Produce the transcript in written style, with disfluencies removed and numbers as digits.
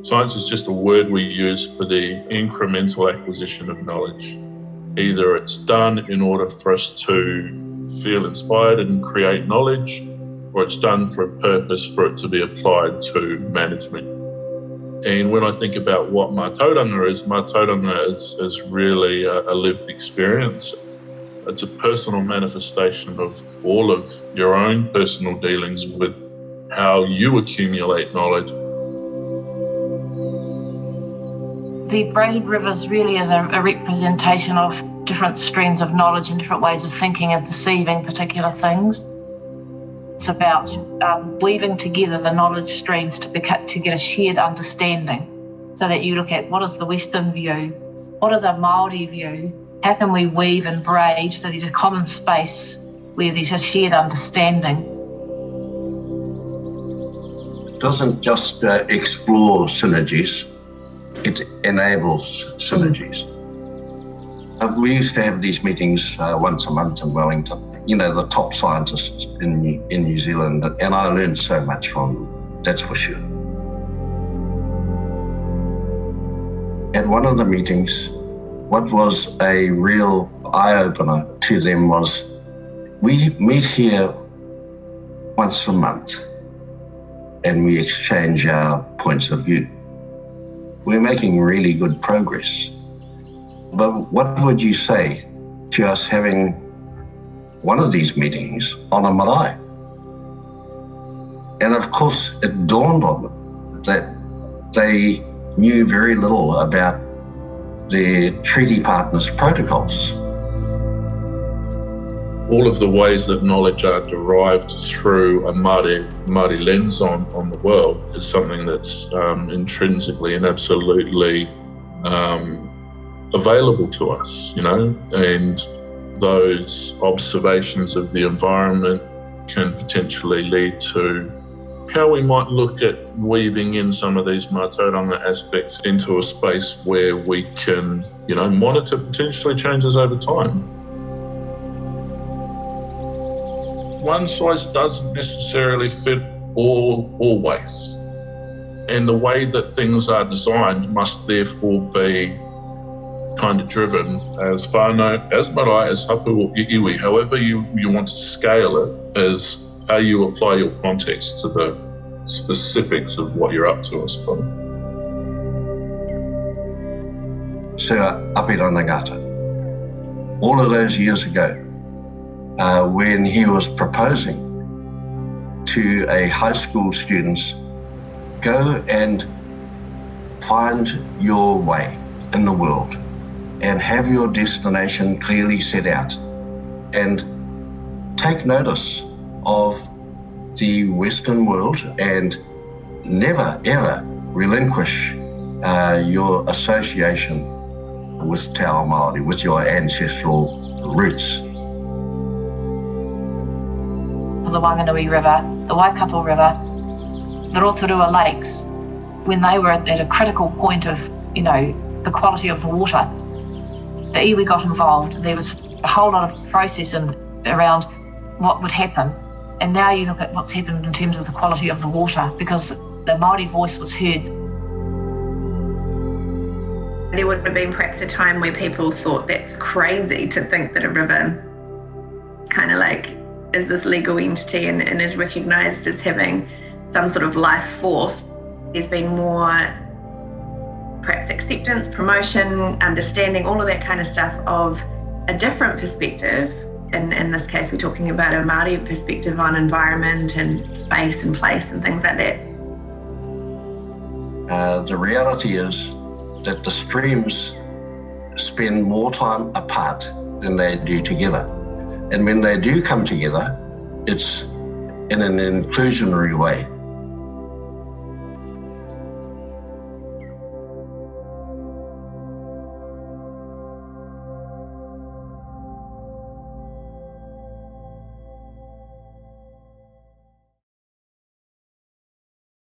Science is just a word we use for the incremental acquisition of knowledge. Either it's done in order for us to feel inspired and create knowledge, or it's done for a purpose for it to be applied to management. And when I think about what mātauranga is really a lived experience. It's a personal manifestation of all of your own personal dealings with how you accumulate knowledge. The Braided rivers really is a representation of different streams of knowledge and different ways of thinking and perceiving particular things. It's about weaving together the knowledge streams to get a shared understanding, so that you look at what is the Western view, what is a Māori view, how can we weave and braid so there's a common space where there's a shared understanding. It doesn't just explore synergies, it enables synergies. We used to have these meetings once a month in Wellington. You know, the top scientists in New Zealand, and I learned so much from them, that's for sure. At one of the meetings, what was a real eye-opener to them was, we meet here once a month and we exchange our points of view. We're making really good progress. But what would you say to us having one of these meetings on a marae? And of course, it dawned on them that they knew very little about their treaty partners' protocols. All of the ways that knowledge are derived through a Māori lens on the world is something that's intrinsically and absolutely available to us, you know, and those observations of the environment can potentially lead to how we might look at weaving in some of these mātauranga aspects into a space where we can, you know, monitor potentially changes over time. One size doesn't necessarily fit all always. And the way that things are designed must therefore be kind of driven as whānau, as marae, as hapu or iwi, however you want to scale it, as how you apply your context to the specifics of what you're up to, I suppose. Sir Apirana Ngata, all of those years ago, when he was proposing to a high school students, go and find your way in the world and have your destination clearly set out and take notice of the Western world and never ever relinquish your association with Te Ao Māori, with your ancestral roots. The Wanganui River, the Waikato River, the Rotorua Lakes, when they were at a critical point of, you know, the quality of the water, the iwi got involved. There was a whole lot of processing around what would happen. And now you look at what's happened in terms of the quality of the water, because the Māori voice was heard. There would have been perhaps a time where people thought that's crazy to think that a river kind of like is this legal entity and is recognised as having some sort of life force. There's been more perhaps acceptance, promotion, understanding, all of that kind of stuff of a different perspective. And in this case, we're talking about a Māori perspective on environment and space and place and things like that. The reality is that the streams spend more time apart than they do together. And when they do come together, it's in an inclusionary way.